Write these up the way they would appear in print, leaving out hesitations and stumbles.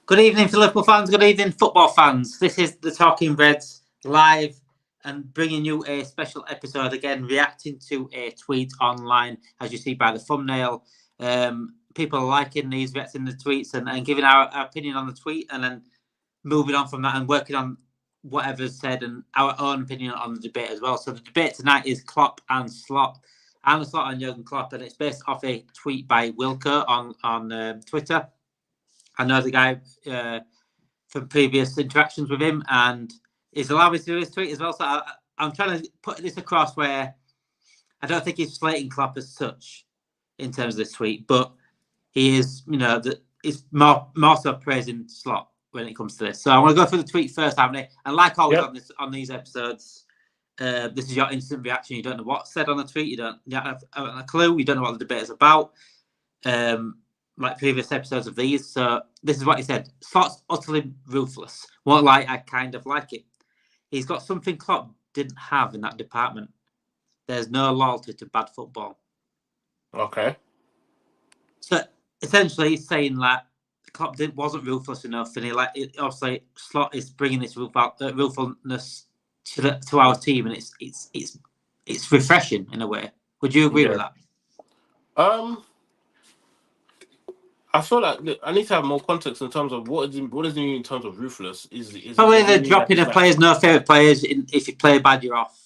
Good evening to Liverpool fans, good evening football fans. This is the Talking Reds live and bringing you a special episode again, reacting to a tweet online, as you see by the thumbnail. People are liking these, reacting to the tweets and giving our opinion on the tweet and then moving on from that and working on whatever's said and our own opinion on the debate as well. So the debate tonight is Klopp and Slot. I'm a Slot on Jurgen Klopp, and it's based off a tweet by Wilco on Twitter. I know the guy from previous interactions with him, and he's allowed me to do his tweet as well. So I'm trying to put this across where I don't think he's slating Klopp as such in terms of this tweet, but he is, he's more so praising Slot when it comes to this. So I want to go through the tweet first, Anthony. And like always on these episodes, this is your instant reaction. You don't know what's said on the tweet. You don't have a clue. You don't know what the debate is about. Like previous episodes of these. So this is what he said. Slot's utterly ruthless. Won't lie, I kind of like it. He's got something Klopp didn't have in that department. There's no loyalty to bad football. Okay. So essentially he's saying that Klopp wasn't ruthless enough, and obviously Slot is bringing this ruthlessness to our team, and it's refreshing in a way. Would you agree with that? I feel like I need to have more context in terms of what does it mean in terms of ruthless? Is probably the dropping of players, no favourite players. If you play bad, you're off.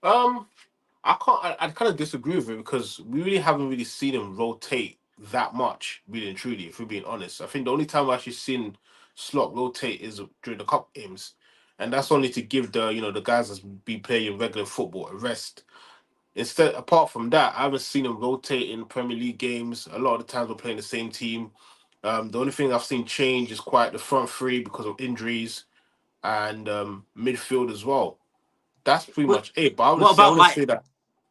I kind of disagree with it because we really haven't really seen him rotate that much, really and truly. If we're being honest, I think the only time I've actually seen Slot rotate is during the cup games, and that's only to give the guys that's be playing regular football a rest. Instead, apart from that, I haven't seen him rotate in Premier League games. A lot of the times we're playing the same team. The only thing I've seen change is quite the front three because of injuries and midfield as well. That's pretty much it. But I would say that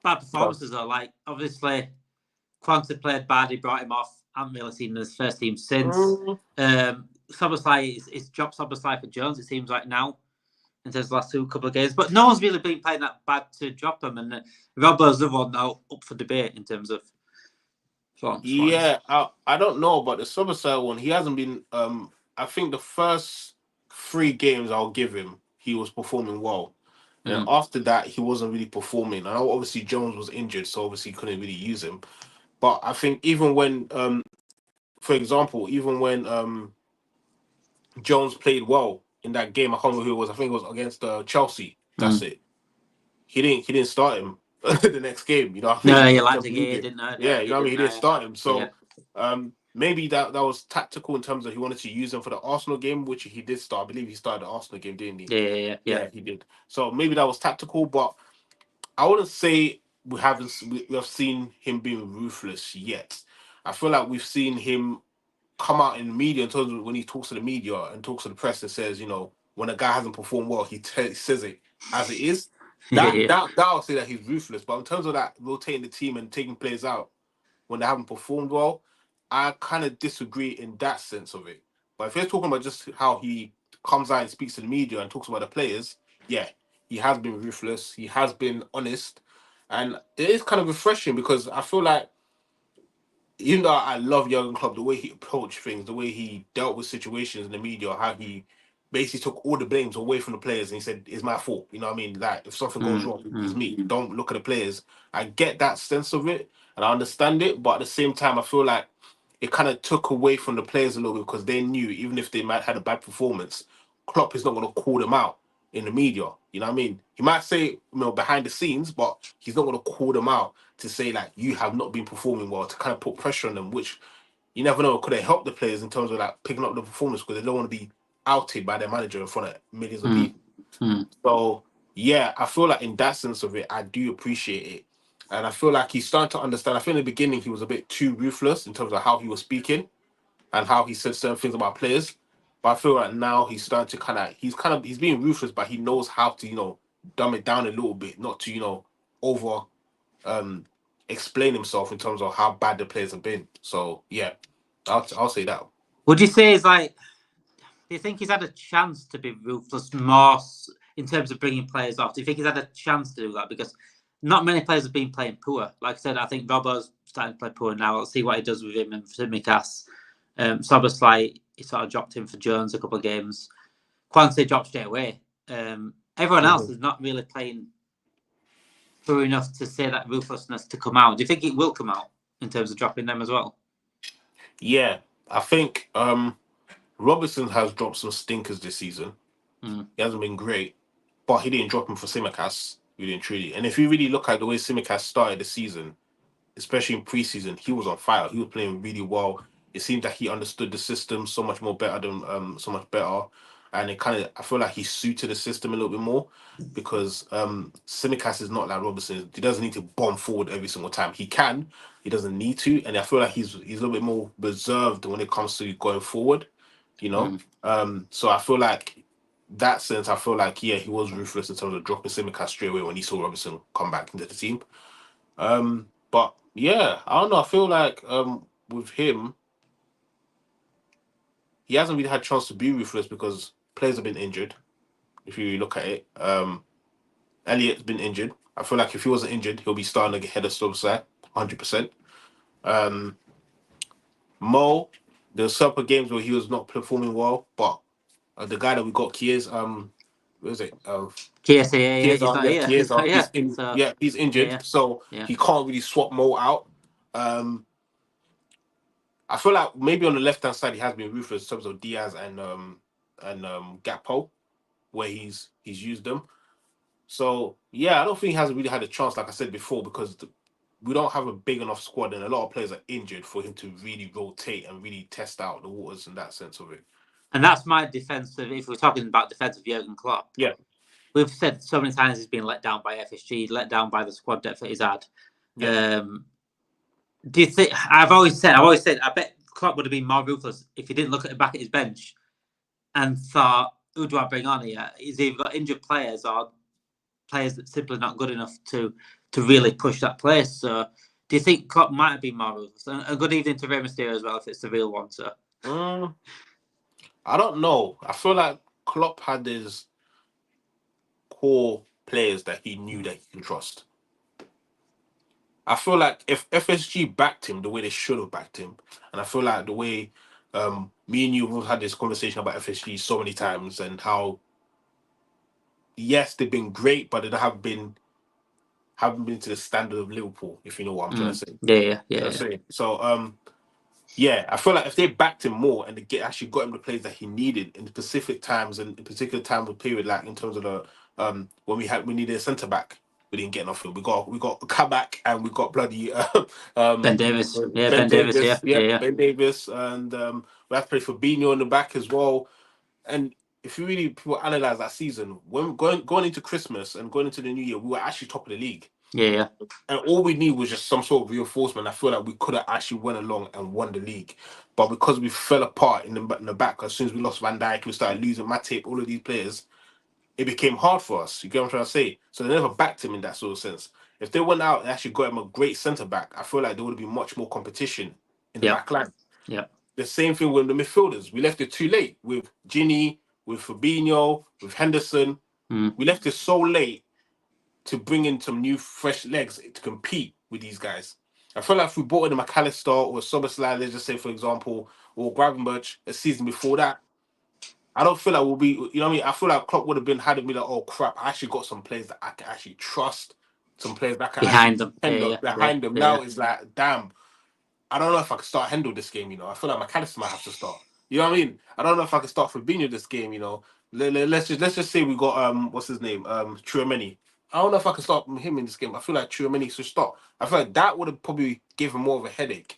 bad performances though. Like obviously, Quanta played bad. He brought him off. I haven't really seen his first team since. Szoboszlai it's dropped Szoboszlai for Jones. It seems like now. In terms of the last couple of games, but no one's really been playing that bad to drop them. And Robbo's the one now up for debate in terms of. Yeah, I don't know about the Szoboszlai one. He hasn't been. I think the first 3 games I'll give him, he was performing well, and after that he wasn't really performing. I know obviously Jones was injured, so obviously couldn't really use him. But I think even when, for example, Jones played well in that game, I can't remember who it was. I think it was against Chelsea. That's it. He didn't start him the next game. No, he liked the game, didn't know. Yeah, you know what I mean. He didn't start him. So maybe that was tactical in terms of he wanted to use him for the Arsenal game, which he did start. I believe he started the Arsenal game, didn't he? Yeah, he did. So maybe that was tactical, but I wouldn't say we have seen him being ruthless yet. I feel like we've seen him come out in the media in terms of when he talks to the media and talks to the press and says, when a guy hasn't performed well, he says it as it is. That I'll say that he's ruthless. But in terms of that rotating the team and taking players out when they haven't performed well, I kind of disagree in that sense of it. But if you're talking about just how he comes out and speaks to the media and talks about the players, yeah, he has been ruthless. He has been honest. And it is kind of refreshing because I feel like, even though I love Jurgen Klopp, the way he approached things, the way he dealt with situations in the media, how he basically took all the blames away from the players and he said, it's my fault. You know what I mean? Like, if something goes wrong, it's me. Don't look at the players. I get that sense of it and I understand it, but at the same time, I feel like it kind of took away from the players a little bit because they knew, even if they might have had a bad performance, Klopp is not going to call them out in the media. You know what I mean? He might say, behind the scenes, but he's not going to call them out to say, like, you have not been performing well, to kind of put pressure on them, which you never know, could have helped the players in terms of, like, picking up the performance because they don't want to be outed by their manager in front of millions of people. So, yeah, I feel like in that sense of it, I do appreciate it. And I feel like he's starting to understand. I think in the beginning he was a bit too ruthless in terms of how he was speaking and how he said certain things about players. But I feel like now he's starting to he's being ruthless, but he knows how to, dumb it down a little bit, not to, over explain himself in terms of how bad the players have been. So yeah, I'll say that. Would you say do you think he's had a chance to be ruthless more in terms of bringing players off? Do you think he's had a chance to do that? Because not many players have been playing poor. Like I said, I think Robbo's starting to play poor now. I'll see what he does with him and Tsimikas. Szoboszlai, he sort of dropped him for Jones a couple of games. Quante dropped straight away. Everyone else is not really playing through enough to say that ruthlessness to come out. Do you think it will come out in terms of dropping them as well? Yeah, I think Robertson has dropped some stinkers this season. He hasn't been great, but he didn't drop him for Tsimikas, really and truly. And if you really look at the way Tsimikas started the season, especially in preseason, he was on fire. He was playing really well. It seemed that he understood the system so much better, and I feel like he suited the system a little bit more because Tsimikas is not like Robertson. He doesn't need to bomb forward every single time. He can, he doesn't need to, and I feel like he's a little bit more reserved when it comes to going forward. So I feel like that sense, I feel like he was ruthless in terms of dropping Tsimikas straight away when he saw Robertson come back into the team. But yeah, I don't know. I feel like with him, he hasn't really had a chance to be ruthless because players have been injured. If you look at it, Elliott's been injured. I feel like if he wasn't injured, he'll be starting to head of Slopside, 100%. Mo, there's several games where he was not performing well, but the guy that we got, Kiers, what is it? Chiesa, he's Chiesa, not here. He's injured, so he can't really swap Mo out. I feel like maybe on the left hand side he has been ruthless in terms of Diaz and Gakpo, where he's used them. So yeah, I don't think he hasn't really had a chance, like I said before, because we don't have a big enough squad and a lot of players are injured for him to really rotate and really test out the waters in that sense of it. And that's my defensive. If we're talking about defensive Jurgen Klopp, yeah, we've said so many times he's been let down by FSG, let down by the squad depth that he's had. Yeah. Do you think? I've always said, I bet Klopp would have been more ruthless if he didn't look at the back at his bench and thought, who do I bring on here? He's either got injured players or players that simply not good enough to really push that place. So, do you think Klopp might have been more ruthless? And a good evening to Rey Mysterio as well, if it's the real one. So, I don't know. I feel like Klopp had his core players that he knew that he can trust. I feel like if FSG backed him the way they should have backed him, and I feel like the way me and you have had this conversation about FSG so many times and how yes, they've been great, but they haven't been to the standard of Liverpool, if you know what I'm trying to say. Yeah. So yeah, I feel like if they backed him more and they actually got him the plays that he needed in specific times and in particular time of period, like in terms of the when we needed a centre back, we didn't get nothing. We got Kabak and we got bloody Ben Davis. Ben Davis, and we have to play for Fabinho in the back as well. And if you really people analyze that season, when going into Christmas and going into the new year, we were actually top of the league. Yeah. And all we need was just some sort of reinforcement. I feel like we could have actually went along and won the league. But because we fell apart in the back, as soon as we lost Van Dijk, we started losing Matip, all of these players, it became hard for us. You get what I'm trying to say? So they never backed him in that sort of sense. If they went out and actually got him a great centre-back, I feel like there would have been much more competition in the back line. Yeah. The same thing with the midfielders. We left it too late with Ginny, with Fabinho, with Henderson. We left it so late to bring in some new, fresh legs to compete with these guys. I feel like if we brought in a McAllister or Soboslai, let's just say, for example, or Gravenberch a season before that, I don't feel like we'll be, you know what I mean? I feel like Klopp would have had me like, oh crap, I actually got some players that I can actually trust, some players that I can behind them. Behind them. Now it's like, damn, I don't know if I can start Hendo this game, you know. I feel like McAllister might have to start. You know what I mean? I don't know if I can start Fabinho this game, you know. Let's just say we got what's his name? Tchouaméni. I don't know if I can start him in this game. I feel like Tchouaméni should start. I feel like that would have probably given more of a headache.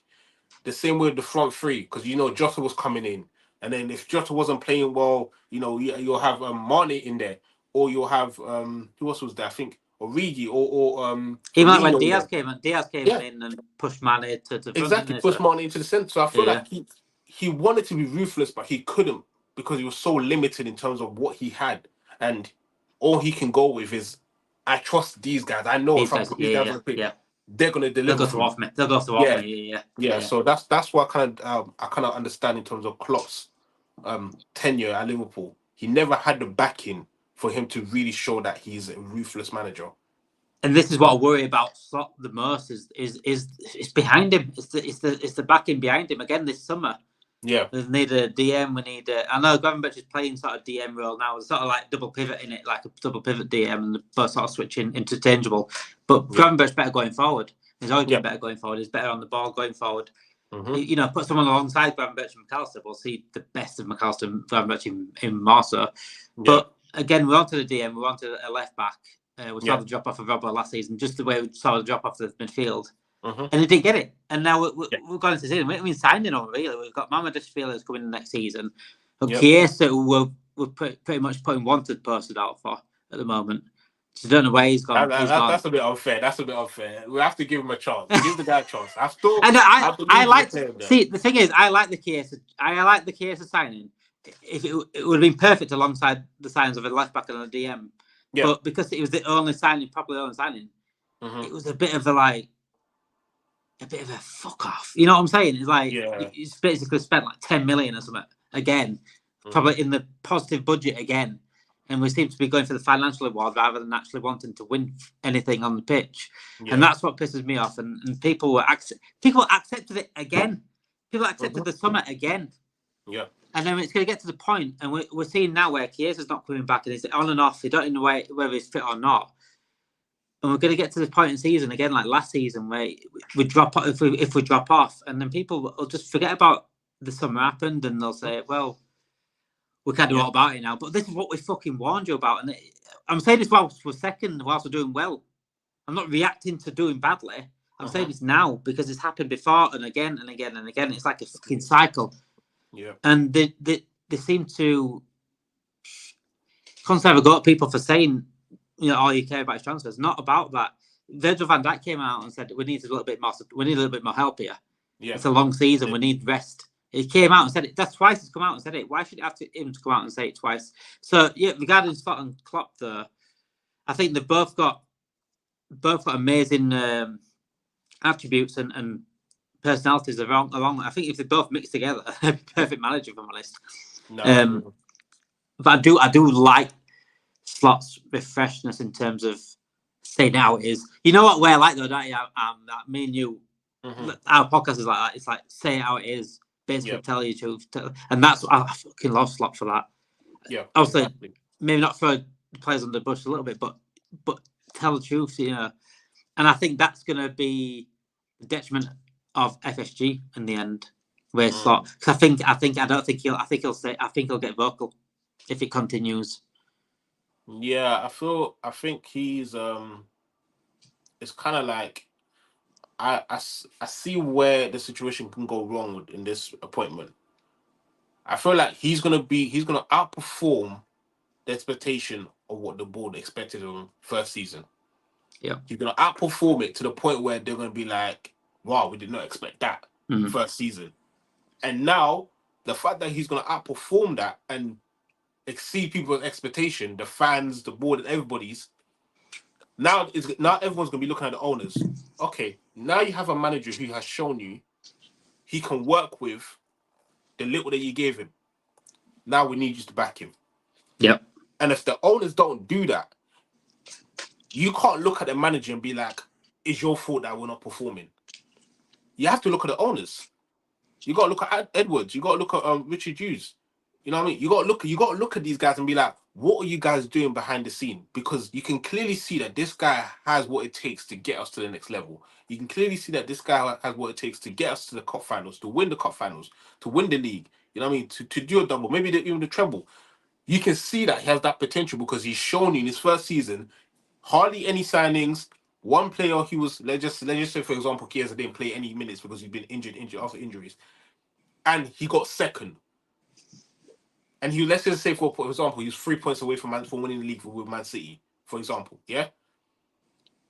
The same way with the front three, because you know Jota was coming in. And then if Jota wasn't playing well, you know, you'll have Mane in there. Or you'll have who else was there? I think Origi or even when Diaz came in and pushed Mane to the front. Exactly, pushed Mane into the centre. So I feel like he wanted to be ruthless, but he couldn't because he was so limited in terms of what he had. And all he can go with is, I trust these guys. I know if I put these guys on the pitch, they're gonna deliver. They'll go off me. Yeah. So that's what I kind of understand in terms of Klopp's tenure at Liverpool. He never had the backing for him to really show that he's a ruthless manager. And this is what I worry about Klopp the most is it's behind him. It's the backing behind him again this summer. Yeah. We need a DM. We need I know Gravenberch is playing sort of DM role now. It's sort of like double pivot in it, like a double pivot DM, and both sort of switching interchangeable. But Gravenberch's better going forward. He's always been better going forward. He's better on the ball going forward. You know, put someone alongside Gravenberch and McAllister. We'll see the best of McAllister and Gravenberch in Marso. But again, we wanted a DM. We wanted a left back. We saw the drop off of Robbo last season, just the way we saw the drop off of the midfield. And they didn't get it. And now we're going to season. We haven't been signed on, really. We've got Mamadou who's coming next season. But Chiesa, we're pretty much putting wanted posted out for at the moment. So I don't know where he's gone. That's a bit unfair. That's a bit unfair. We have to give him a chance. Give the guy a chance. I like. See, the thing is, I like the Chiesa. I like the Chiesa signing. If it would have been perfect alongside the signings of a left back and a DM. But because it was the only signing, probably only signing, it was a bit of a fuck off. You know what I'm saying? It's like it's basically spent like 10 million or something again, probably in the positive budget again. And we seem to be going for the financial reward rather than actually wanting to win anything on the pitch. And that's what pisses me off. And people accepted it again. People accepted the summer again. Yeah. And then it's going to get to the point, and we're seeing now where Chiesa's not coming back, and he's on and off. They don't know whether he's fit or not. And we're going to get to the point in season again, like last season, where we drop off if we drop off, and then people will just forget about the summer happened, and they'll say, "Well, we can't do all about it now." But this is what we fucking warned you about, and I'm saying this whilst we're second, whilst we're doing well. I'm not reacting to doing badly. I'm saying this now because it's happened before and again and again and again. It's like a fucking cycle. Yeah. And they seem to constantly have a go at people for saying, you know, all you care about is transfers. Not about that. Virgil van Dijk came out and said we need a little bit more help here. Yeah. It's a long season. We need rest. He came out and said it. That's twice he's come out and said it. Why should him to come out and say it twice? So yeah, regarding Slot and Klopp, though, I think they've both got amazing attributes and personalities along. I think if they both mix together, they'd be perfect manager, if I'm honest. No. But I do like Slot's refreshness in terms of saying how it is. You know what? Where I like though, that me and you, our podcast is like that. It's like say it how it is, basically tell you the truth, and that's I fucking love Slot for that. Yeah, obviously, maybe not throw the players under the bush a little bit, but tell the truth, you know. And I think that's going to be the detriment of FSG in the end. Where Slot, because I think he'll get vocal if it continues. Yeah, I think he's it's kind of like I see where the situation can go wrong in this appointment. I feel like he's gonna outperform the expectation of what the board expected of him first season. Yeah, he's gonna outperform it to the point where they're gonna be like, "Wow, we did not expect that first season." And now the fact that he's gonna outperform that and exceed people's expectation, the fans, the board, and everybody's. Now everyone's gonna be looking at the owners. Okay, now you have a manager who has shown you he can work with the little that you gave him. Now we need you to back him. Yep. And if the owners don't do that, you can't look at the manager and be like, "It's your fault that we're not performing." You have to look at the owners. You got to look at Edwards. You got to look at Richard Hughes. You know what I mean? You got to look at these guys and be like, what are you guys doing behind the scene? Because you can clearly see that this guy has what it takes to get us to the next level. You can clearly see that this guy has what it takes to get us to the cup finals, to win the cup finals, to win the league. You know what I mean? To do a double, maybe even the treble. You can see that he has that potential because he's shown you in his first season, hardly any signings. One player he was, let's just say, for example, Chiesa didn't play any minutes because he's been injured after injuries. And he got second. And let's just say, for example, he was 3 points away from winning the league with Man City, for example. Yeah.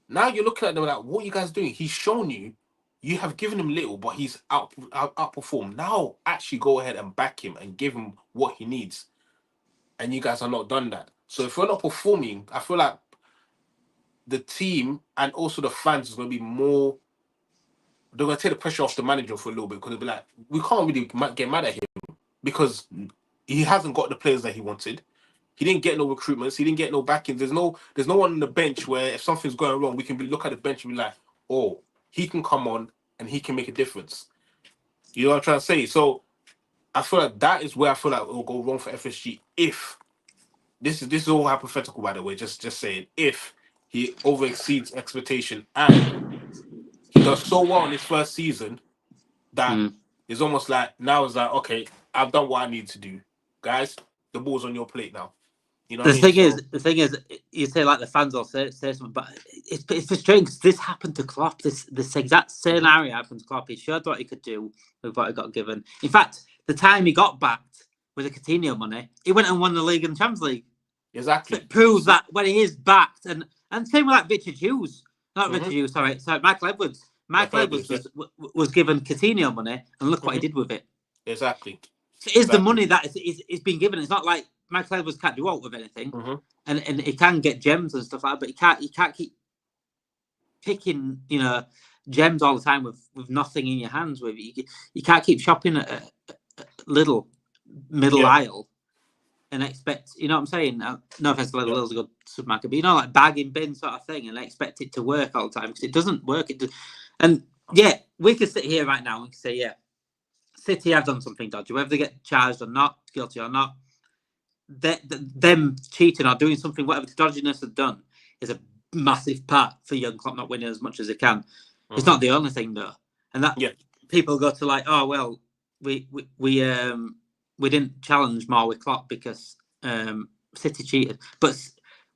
Now you're looking at them like, what are you guys doing? He's shown you, you have given him little, but he's outperformed. Now actually go ahead and back him and give him what he needs. And you guys have not done that. So if we're not performing, I feel like the team and also the fans is going to be more. They're going to take the pressure off the manager for a little bit because they'll be like, we can't really get mad at him because he hasn't got the players that he wanted. He didn't get no recruitments. He didn't get no backings. There's no one on the bench where if something's going wrong, we can look at the bench and be like, oh, he can come on and he can make a difference. You know what I'm trying to say? So I feel like that is where I feel like it will go wrong for FSG if this is all hypothetical, by the way. Just saying, if he over exceeds expectation and he does so well in his first season that it's almost like now it's like, okay, I've done what I need to do, guys. The ball's on your plate now. You know what I mean? The thing is, you say like the fans will say something, but it's frustrating because this happened to Klopp. This exact scenario happened to Klopp. He showed what he could do with what he got given. In fact, the time he got backed with the Coutinho money, he went and won the league and Champions League. Exactly. So it proves that when he is backed, and same with like Richard Hughes, not Richard Hughes, sorry, Michael Edwards. Michael Edwards was given Coutinho money, and look what he did with it. Exactly. So it is the money that is being given. It's not like Michael Edwards can't do out with anything, and he can get gems and stuff like that, but he can't keep picking gems all the time with nothing in your hands. With you can't keep shopping at a little middle aisle and expect, you know what I'm saying? No offense to Lidl's a good supermarket, but like bagging bin sort of thing, and expect it to work all the time because it doesn't work. And we could sit here right now and say, City have done something dodgy, whether they get charged or not, guilty or not. Them cheating or doing something, whatever the dodginess have done, is a massive part for young Klopp not winning as much as they can. It's not the only thing though, and that people go to like, oh well, we didn't challenge more with Klopp because City cheated, but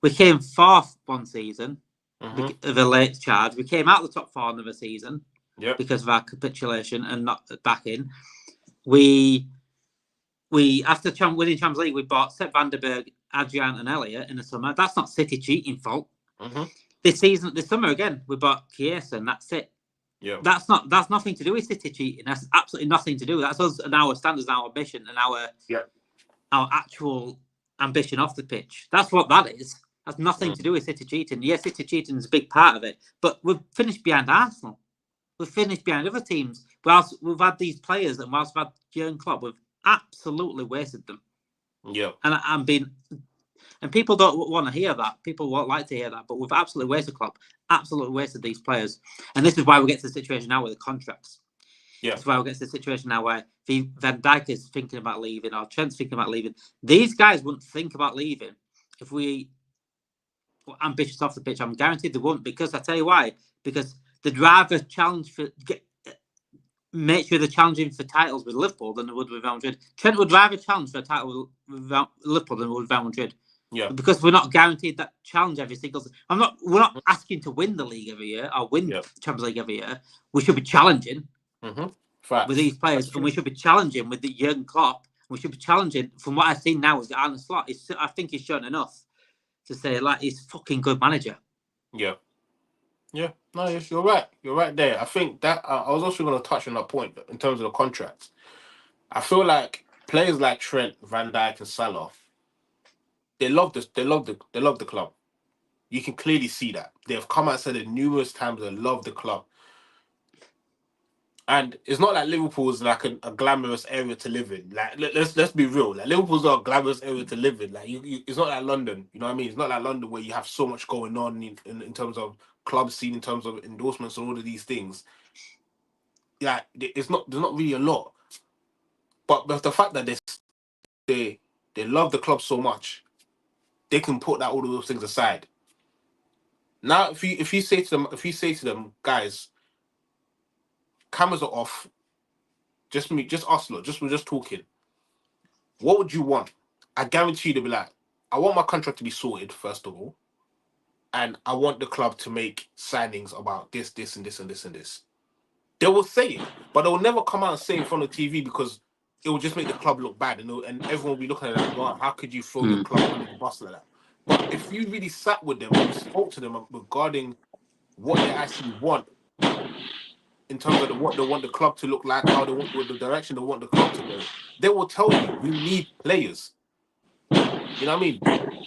we came fourth one season of a late charge. We came out of the top four another season because of our capitulation and not back in. We after winning Champions League, we bought Sepp van der Berg, Adrian, and Elliott in the summer. That's not City cheating fault. This summer again, we bought Chiesa, and that's it. Yeah, that's nothing to do with City cheating. That's absolutely nothing to do. That's us and our standards, and our ambition, and our actual ambition off the pitch. That's what that is. That's nothing to do with City cheating. Yes, City cheating is a big part of it, but we've finished behind Arsenal. We've finished behind other teams. Whilst we've had these players, and whilst we've had Jurgen Klopp, we've absolutely wasted them. Yeah, and people don't want to hear that. People won't like to hear that, but we've absolutely wasted Klopp. Absolutely wasted these players. And this is why we get to the situation now with the contracts. Yeah. That's why we get to the situation now where Van Dijk is thinking about leaving or Trent's thinking about leaving. These guys wouldn't think about leaving if we were ambitious off the pitch. I'm guaranteed they wouldn't, because I tell you why. Because they'd rather make sure they're challenging for titles with Liverpool than they would with Real Madrid. Trent would rather challenge for a title with Liverpool than with Real Madrid. Yeah. Because we're not guaranteed that challenge every single. We're not asking to win the league every year or win the Champions League every year. We should be challenging with these players, and we should be challenging with the Jurgen Klopp. We should be challenging. From what I've seen now with the Arne Slot, I think he's shown enough to say like he's a fucking good manager. Yeah. Yeah, no, you're right. You're right there. I think that I was also going to touch on that point in terms of the contracts. I feel like players like Trent, Van Dijk, and Salah, they love this. They love the club. You can clearly see that they have come out and said it numerous times. They love the club, and it's not like Liverpool is like a glamorous area to live in. Like let's be real. Like Liverpool's not a glamorous area to live in. Like it's not like London. You know what I mean? It's not like London where you have so much going on in terms of club scene, in terms of endorsements and all of these things. Yeah, there's not really a lot. But the fact that they love the club so much, they can put all of those things aside. Now, if you say to them, guys, cameras are off. Just us lot. We're just talking. What would you want? I guarantee you they'll be like, I want my contract to be sorted first of all, and I want the club to make signings about this, and this, and this, and this. They will say it, but they will never come out and say it in front of TV because it will just make the club look bad, and everyone will be looking at it like, wow, how could you throw your club under the bus like that? But if you really sat with them and spoke to them regarding what they actually want in terms of what they want the club to look like, how they want the direction they want the club to go, they will tell you we need players. You know what I mean?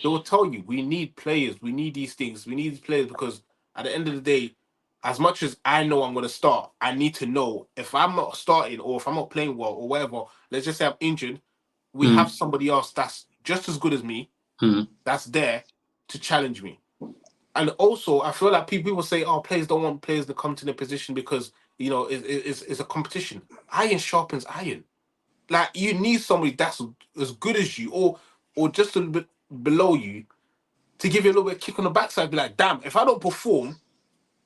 They will tell you we need players, we need these things, we need these players, because at the end of the day, as much as I know I'm going to start, I need to know if I'm not starting or if I'm not playing well or whatever, let's just say I'm injured, we have somebody else that's just as good as me, that's there to challenge me. And also, I feel like people say, oh, players don't want players to come to their position because, it's a competition. Iron sharpens iron. Like you need somebody that's as good as you, or just a little bit below you, to give you a little bit of kick on the backside. Be like, damn, if I don't perform,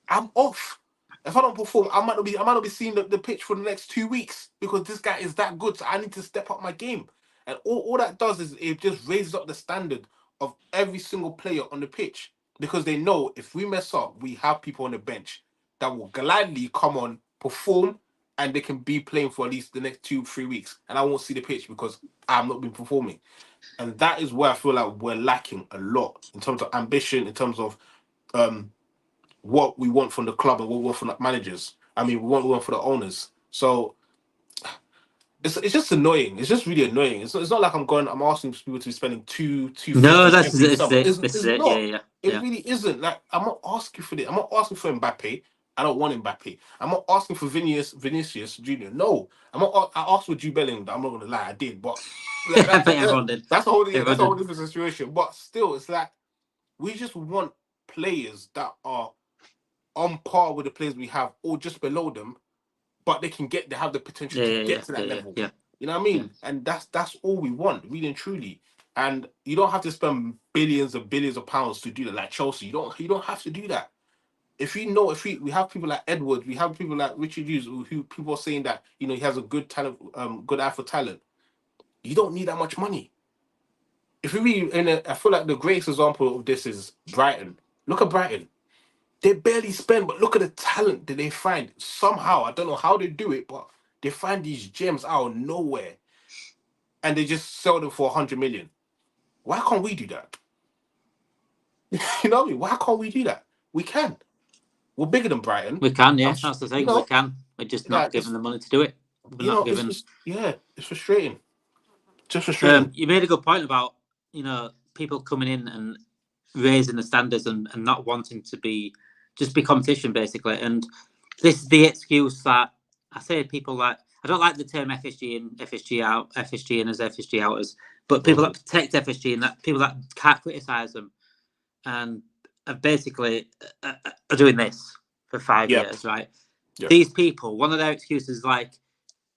I'm off. If I don't perform, I might not be seeing the pitch for the next 2 weeks because this guy is that good. So I need to step up my game. And all that does is it just raises up the standard of every single player on the pitch because they know if we mess up, we have people on the bench that will gladly come on, perform, and they can be playing for at least the next 2-3 weeks. And I won't see the pitch because I've not been performing. And that is where I feel like we're lacking a lot in terms of ambition, in terms of um what we want from the club and what we want from the managers. I mean, we want for the owners. So it's just annoying. It's just really annoying. It's not like I'm asking people to be spending two No, fifty this every is summer. it. This It's is it. Yeah, not. yeah, It yeah. really isn't. Like I'm not asking for this. I'm not asking for Mbappe. I don't want Mbappe. I'm not asking for Vinicius Junior. No, I'm not. I asked for Jude Bellingham. I'm not gonna lie, I did, but like, I think everyone did. that's a whole Everyone that's a whole did. different situation. But still, it's like we just want players that are on par with the players we have, or just below them, but they have the potential Yeah, to yeah, get yeah, to that yeah, level. yeah, You know what I yeah. mean? And that's all we want, really and truly. And you don't have to spend billions and billions of pounds to do that, like Chelsea. You don't have to do that. If we have people like Edwards, we have people like Richard Hughes, who people are saying that he has a good talent, good eye for talent. You don't need that much money. If we really, I feel like the greatest example of this is Brighton. Look at Brighton. They barely spend, but look at the talent that they find. Somehow, I don't know how they do it, but they find these gems out of nowhere and they just sell them for 100 million. Why can't we do that? You know what I mean? Why can't we do that? We can. We're bigger than Brighton. We can, I'm, yeah. That's the you thing. We know, can. We're just not like given the money to do it. We're not it's given. just, yeah, it's frustrating. Just frustrating. You made a good point about people coming in and raising the standards and not wanting to be competition basically. And this is the excuse that I say people like I don't like the term FSG in FSG out, FSG in as FSG outers, but people that protect FSG and that people that can't criticise them and have basically are doing this for 5 years, right? Yep. These people, one of their excuses is like,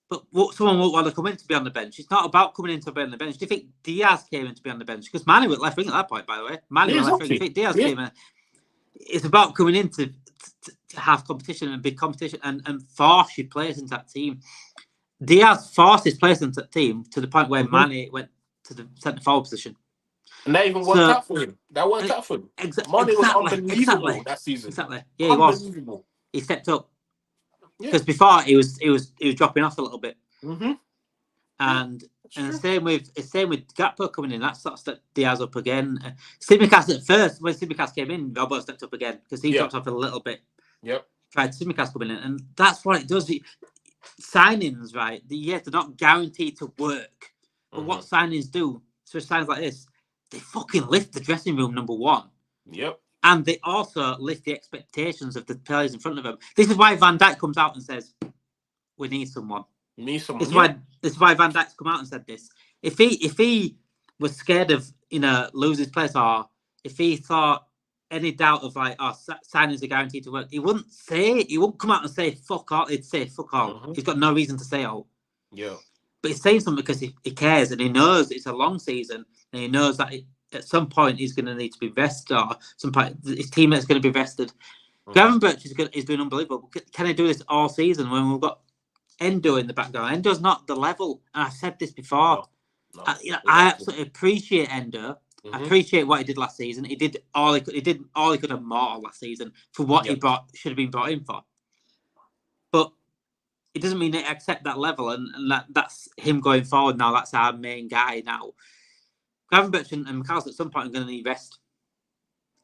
but someone won't want to come in to be on the bench. It's not about coming in to be on the bench. Do you think Diaz came in to be on the bench? Because Mane was left wing at that point, by the way. Mane was left wing. Do you think Diaz came in? It's about coming in to have competition and big competition and force your players into that team. Diaz forced his players into that team to the point where Mane went to the centre forward position. And that even worked out for him. That worked out for him. Mane was unbelievable that season. Exactly. Yeah, he was. He stepped up. Because before he was dropping off a little bit. Mm-hmm. And the same with Gakpo coming in. That sort of stepped Diaz up again. Tsimikas at first, when Tsimikas came in, Robbo stepped up again because he dropped off a little bit. Yep. Tried Tsimikas coming in, and that's what it does. Signings, right? They're not guaranteed to work, but what signings do, especially signings like this, they fucking lift the dressing room, number one. Yep. And they also lift the expectations of the players in front of them. This is why Van Dijk comes out and says, "We need someone." This is why Van Dijk's come out and said this. If he was scared of losing his place, or if he thought any doubt of like signings are guaranteed to work, he wouldn't come out and say fuck all. He'd say fuck all. He's got no reason to say all. Yeah. But he's saying something because he cares and he knows it's a long season and he knows that at some point he's going to need to be vested or some point his teammate's going to be vested. Gravenberch is doing unbelievable. Can he do this all season when we've got Endo in the background? Endo's not the level, and I've said this before. No, I absolutely appreciate Endo. I appreciate what he did last season. He did all he could have more last season for what he should have been brought in for. But it doesn't mean they accept that level, and that's him going forward now. That's our main guy now. Gravenberch and McAllister at some point are going to need rest.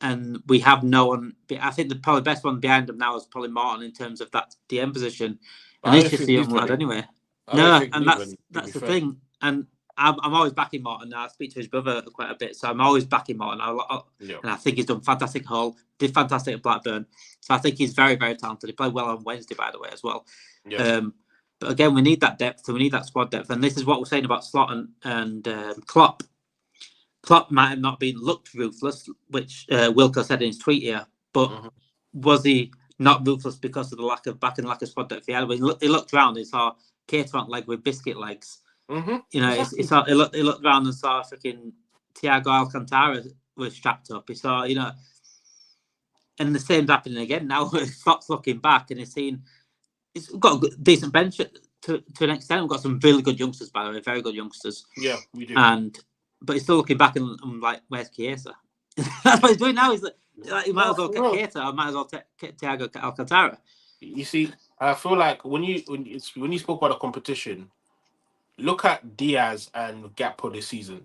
And we have no one. I think the probably best one behind him now is probably Martin in terms of that DM position. And he's just a young lad anyway. No, and that's the thing. And I'm always backing Martin. I speak to his brother quite a bit, so I'm always backing Martin. And I think he's done fantastic at Hull, did fantastic at Blackburn. So I think he's very, very talented. He played well on Wednesday, by the way, as well. Yes. But again, we need that depth, and we need that squad depth. And this is what we're saying about Slot and Klopp. Klopp might have not been looked ruthless, which Wilco said in his tweet here, but was he not ruthless because of the lack of back and lack of squad depth he had? When he looked around, he saw Caterham leg with biscuit legs, You know, Exactly. he looked around and saw freaking Thiago Alcantara was strapped up. He saw, you know, and the same's happening again now. Fox looking back and he's got a decent bench to an extent. We've got some really good youngsters, by the way, very good youngsters. Yeah, we do. But he's still looking back and I'm like, where's Chiesa? That's what he's doing now. He's like, you might as well get Keita, or might as well take Thiago Alcantara. You see, I feel like when you spoke about the competition, look at Diaz and Gakpo this season.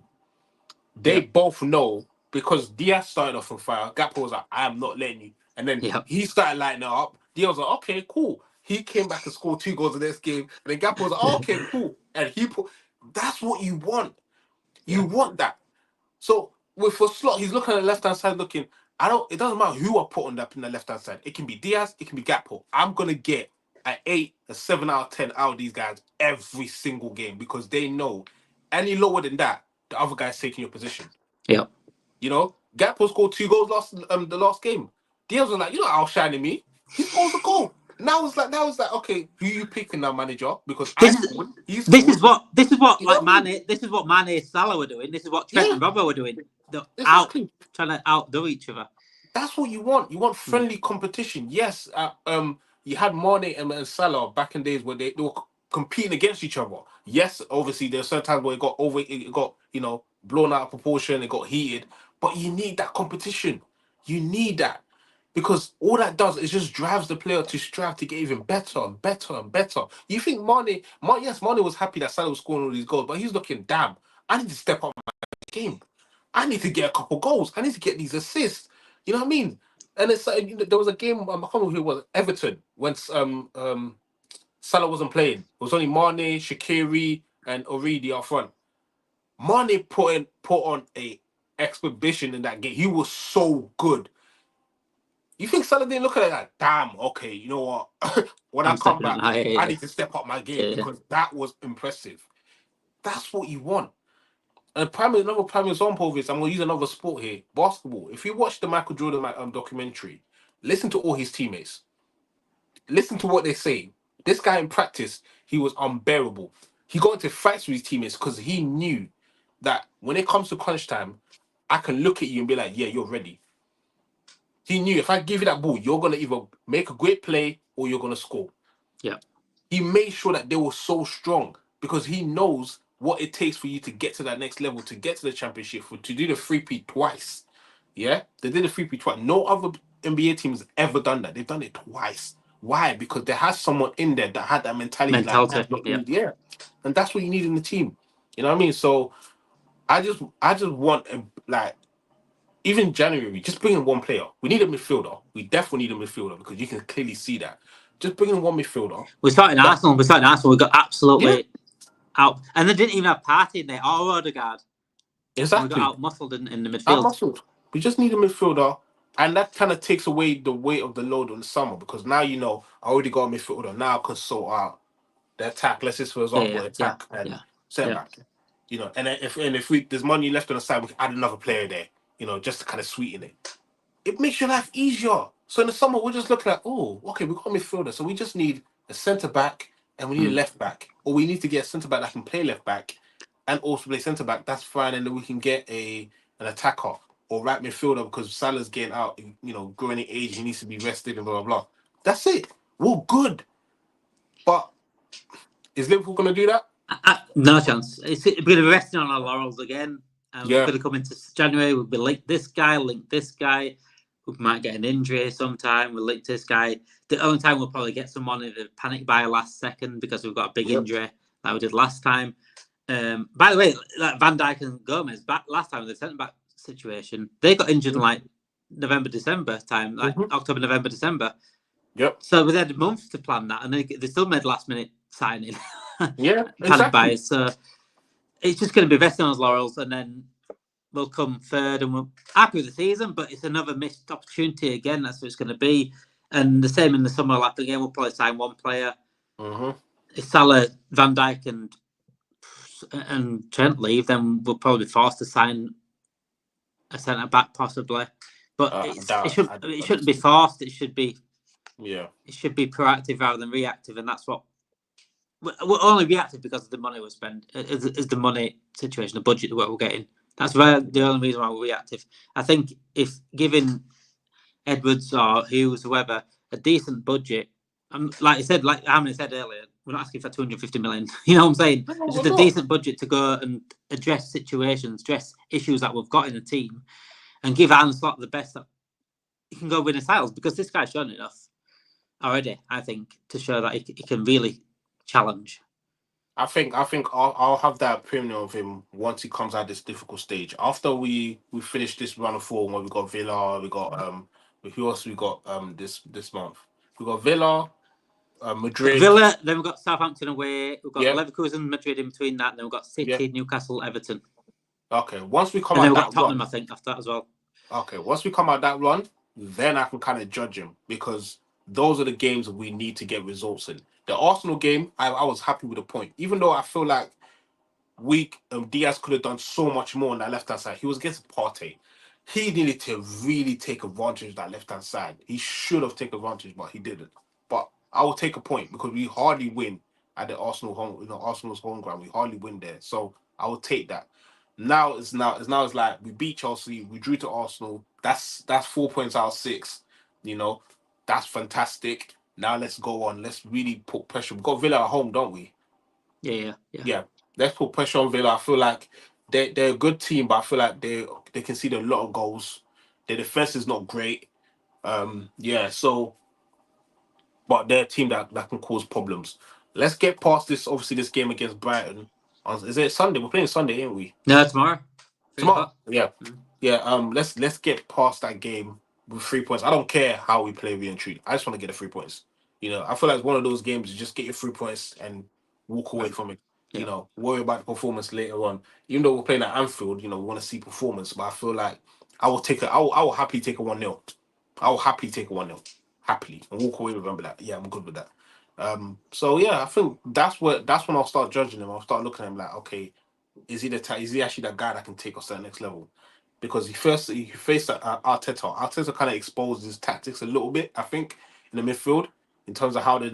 They both know, because Diaz started off on fire. Gakpo was like, I am not letting you. And then he started lighting it up. Diaz was like, okay, cool. He came back and scored 2 goals in this game. And then Gakpo was like, oh, okay, cool. And that's what you want. You want that. So for Slot, he's looking at the left-hand side looking, it doesn't matter who I put on that in the left-hand side. It can be Diaz, it can be Gakpo. I'm going to get an 8, a 7 out of 10 out of these guys every single game, because they know any lower than that, the other guy's taking your position. Yeah. You know, Gakpo scored 2 goals the last game. Diaz was like, you're not outshining me. He scores a goal. Now it's like, okay, who you picking now, manager? Because this is what Mane Salah were doing. This is what Trent and Robbo were doing. They're trying to outdo each other. That's what you want. You want friendly competition. Yes, you had Mane and Salah back in days where they were competing against each other. Yes, obviously there's certain times where it got blown out of proportion, it got heated. But you need that competition. You need that. Because all that does is just drives the player to strive to get even better and better and better. You think Mane was happy that Salah was scoring all these goals, but he's looking, damn, I need to step up my game. I need to get a couple goals. I need to get these assists. You know what I mean? And it's like, there was a game, I can't remember who it was, Everton, when Salah wasn't playing. It was only Mane, Shaqiri, and Origi up front. Mane put on a exhibition in that game. He was so good. You think Salah didn't look at it like, damn, okay, you know what? When I come back, I need to step up my game, because that was impressive. That's what you want. And another prime example of this, I'm going to use another sport here, basketball. If you watch the Michael Jordan documentary, listen to all his teammates. Listen to what they say. This guy in practice, he was unbearable. He got into fights with his teammates because he knew that when it comes to crunch time, I can look at you and be like, yeah, you're ready. He knew if I give you that ball, you're going to either make a great play or you're going to score. Yeah. He made sure that they were so strong because he knows what it takes for you to get to that next level, to get to the championship, to do the 3-peat twice. Yeah? They did the 3-peat twice. No other NBA team has ever done that. They've done it twice. Why? Because there has someone in there that had that mentality. Yeah. And that's what you need in the team. You know what I mean? So I just want, like, even January, just bring in one player. We need a midfielder. We definitely need a midfielder because you can clearly see that. Just bring in one midfielder. We're starting Arsenal. We got absolutely out. And they didn't even have Partey in there or Odegaard. Exactly. We got out-muscled in the midfield. Out-muscled. We just need a midfielder. And that kind of takes away the weight of the load on the summer because now, you know, I already got a midfielder. Now I can sort out the attack. Let's just, for example, attack and centre back. You know, and if there's money left on the side, we can add another player there, you know, just to kind of sweeten it. It makes your life easier. So in the summer, we're just looking at, oh, okay, we've got a midfielder. So we just need a centre back and we need a left back. Or we need to get a centre back that can play left back and also play centre back. That's fine. And then we can get an attacker or right midfielder because Salah's getting out, you know, growing in age. He needs to be rested and blah, blah, blah. That's it. We're good. But is Liverpool going to do that? No chance. It's going to be resting on our laurels again. We're going to come into January. We'll be link this guy. We might get an injury sometime. We'll link this guy. The only time we'll probably get someone in a panic buy last second because we've got a big injury like we did last time. By the way, like Van Dijk and Gomez, back last time, the centre back situation, they got injured in like November, December time, like October, November, December. Yep. So we had a month to plan that, and they still made last minute signing. Yeah, panic buys. So it's just going to be resting on his laurels, and then we'll come third, and we're happy with the season. But it's another missed opportunity again. That's what it's going to be. And the same in the summer lap again. We'll probably sign one player. If Salah, Van Dijk, and Trent leave, then we'll probably be forced to sign a centre back possibly. But it shouldn't be forced. It should be. Yeah. It should be proactive rather than reactive, and that's what we're only reactive because of the money we spend. Is the money situation, the budget that we're getting. That's the only reason why we're reactive. I think if given Edwards or Hughes, whoever, a decent budget, like I said, like Harmony said earlier, we're not asking for 250 million. You know what I'm saying? No, It's we're just a not. decent budget to go and address situations, address issues that we've got in the team, and give Aaron Slot the best that he can go win his titles, because this guy's shown enough already, I think, to show that he can really challenge. I think I'll have that opinion of him once he comes out this difficult stage. After we finish this run of form where we got Villa, we got who else we got this month? We got Villa, Madrid. Villa, then we've got Southampton away, we've got Yeah. Leverkusen, Madrid in between that, then we've got City, Yeah. Newcastle, Everton. Okay, once we come And out then we've that got Tottenham, run, I think, after that as well. okay, once we come out that run, then I can kind of judge him, because those are the games that we need to get results in. The Arsenal game, I was happy with the point, even though I feel like Diaz could have done so much more on that left hand side. He was against Partey. He needed to really take advantage of that left hand side. He should have taken advantage, but he didn't. But I will take a point, because we hardly win at the Arsenal home, Arsenal's home ground. We hardly win there, so I will take that. Now it's like we beat Chelsea, we drew to Arsenal. That's 4 points out of 6. That's fantastic. Now let's go on. Let's really put pressure. We've got Villa at home, don't we? Yeah. Let's put pressure on Villa. I feel like they're a good team, but I feel like they concede a lot of goals. Their defense is not great. So but they're a team that can cause problems. Let's get past this. Obviously, this game against Brighton. Is it Sunday? We're playing Sunday, ain't we? No, tomorrow. Tomorrow. Yeah. Let's get past that game with 3 points. I don't care how we play re-entry. I just want to get the 3 points. I feel like it's one of those games. You just get your 3 points and walk away from it. Yeah. Worry about the performance later on. Even though we're playing at Anfield, we want to see performance. But I feel like I will happily take a 1-0. I will happily take a 1-0. Happily. And walk away with that. Yeah, I'm good with that. I think that's when I'll start judging him. I'll start looking at him like, okay, is he actually that guy that can take us to the next level? Because he faced Arteta. Arteta kind of exposed his tactics a little bit, I think, in the midfield, in terms of how they'll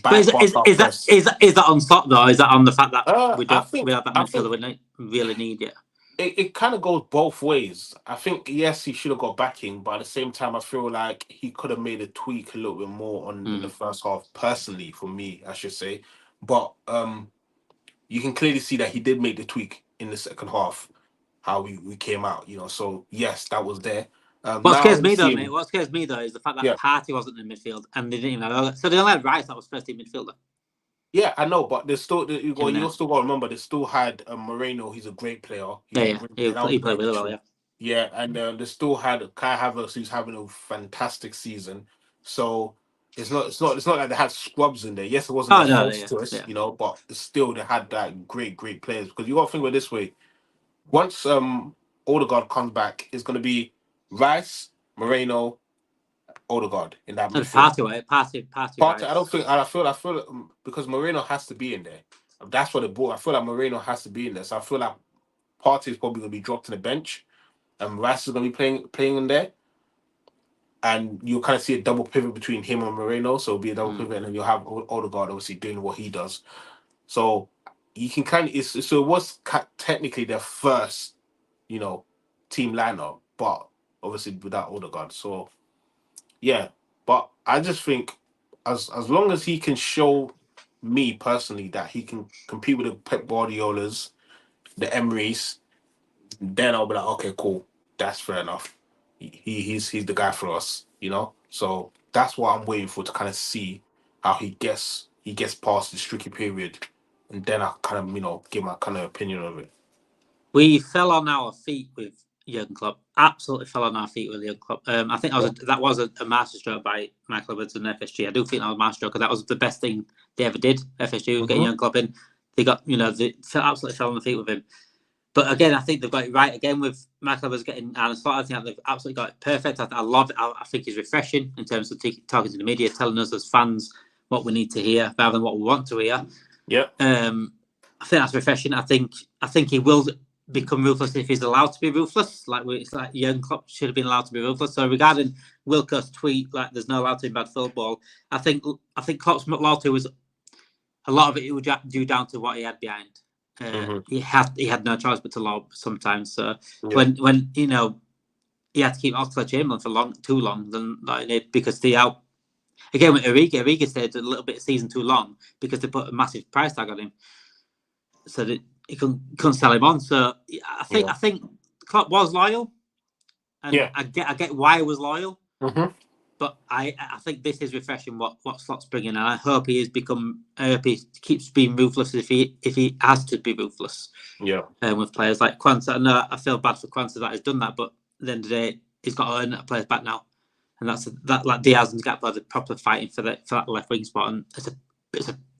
bypass our press. Is that on Slot though? Is that on the fact that we I have think that midfielder we really need yet? It kind of goes both ways. I think, yes, he should have got backing, but at the same time, I feel like he could have made a tweak a little bit more in the first half. Personally, for me, I should say, but you can clearly see that he did make the tweak in the second half. How we came out, So yes, that was there. What scares me though, mate? What scares me though is the fact that Partey wasn't in midfield and they didn't even know. So they only had Rice that was first team midfielder. Yeah, I know, but there's still you still got to remember they still had Moreno. He's a great player. He played really well. Yeah. Yeah, and they still had Kai Havertz, who's having a fantastic season. So it's not like they had scrubs in there. Yes, it wasn't first choice, but still they had that great players. Because you got to think of it this way: once Odegaard comes back, it's going to be Rice, Moreno, Odegaard in that midfield. Partey. I don't think. I feel because Moreno has to be in there. That's what it brought. I feel like Moreno has to be in there. So I feel like Partey is probably going to be dropped to the bench, and Rice is going to be playing in there, and you'll kind of see a double pivot between him and Moreno. So it'll be a double pivot, and then you'll have Odegaard obviously doing what he does. So you can kind of. It was technically their first, team lineup, but obviously without Odegaard. So yeah, but I just think as long as he can show me personally that he can compete with the Pep Guardiolas, the Emerys, then I'll be like, okay, cool, that's fair enough. He's the guy for us, So that's what I'm waiting for, to kind of see how he gets past this tricky period, and then I kind of give my kind of opinion of it. We fell on our feet with Jurgen Klopp. Absolutely fell on our feet with Jurgen Klopp. I think that was a masterstroke by Michael Edwards and FSG. I do think that was a masterstroke, because that was the best thing they ever did. FSG was getting Jurgen Klopp in. They got, they absolutely fell on the feet with him. But again, I think they've got it right again with Michael Edwards getting Aaron Slot. I think they've absolutely got it perfect. I love it. I think it's refreshing in terms of talking to the media, telling us as fans what we need to hear rather than what we want to hear. Yeah. I think that's refreshing. I think he will become ruthless if he's allowed to be ruthless. It's like Jurgen Klopp should have been allowed to be ruthless. So regarding Wilco's tweet, like there's no allowed to be bad football, I think Klopp's loyalty was a lot of it was due down to what he had behind. He had no choice but to lob sometimes. So when he had to keep Oxlade-Chamberlain for too long, because again with Origi stayed a little bit of season too long because they put a massive price tag on him, so that he couldn't sell him on. So I think Klopp was loyal, and I get why he was loyal. But I think this is refreshing what Slott's bringing, and I hope he keeps being ruthless if he has to be ruthless. With players like Quansah. I feel bad for Quansah that he's done that, but at the end of the day, he's got to earn that players back now, and that's like Diaz and Gakpo are properly fighting for that left wing spot, and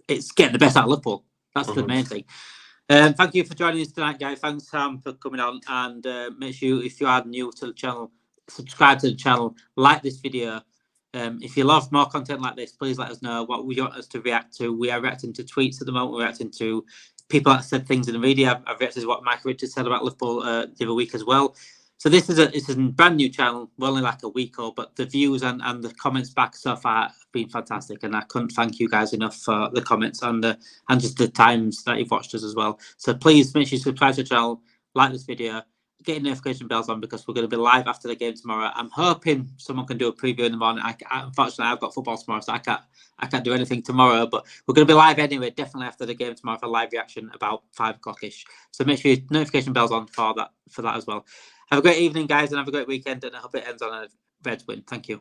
it's getting the best out of Liverpool. That's the main thing. Thank you for joining us tonight, guys. Thanks, Sam, for coming on, and make sure if you are new to the channel, subscribe to the channel, like this video. If you love more content like this, please let us know what you want us to react to. We are reacting to tweets at the moment. We're reacting to people that said things in the media. I've reacted to what Mike Richards said about Liverpool the other week as well. So this is a brand new channel. We're only like a week old, but the views and the comments back so far have been fantastic, and I couldn't thank you guys enough for the comments and just the times that you've watched us as well. So please make sure you subscribe to the channel, like this video, get your notification bells on, because we're going to be live after the game tomorrow. I'm hoping someone can do a preview in the morning. Unfortunately, I've got football tomorrow, so I can't do anything tomorrow. But we're going to be live anyway, definitely after the game tomorrow for live reaction about 5 o'clock-ish. So make sure your notification bells on for that as well. Have a great evening, guys, and have a great weekend. And I hope it ends on a Reds win. Thank you.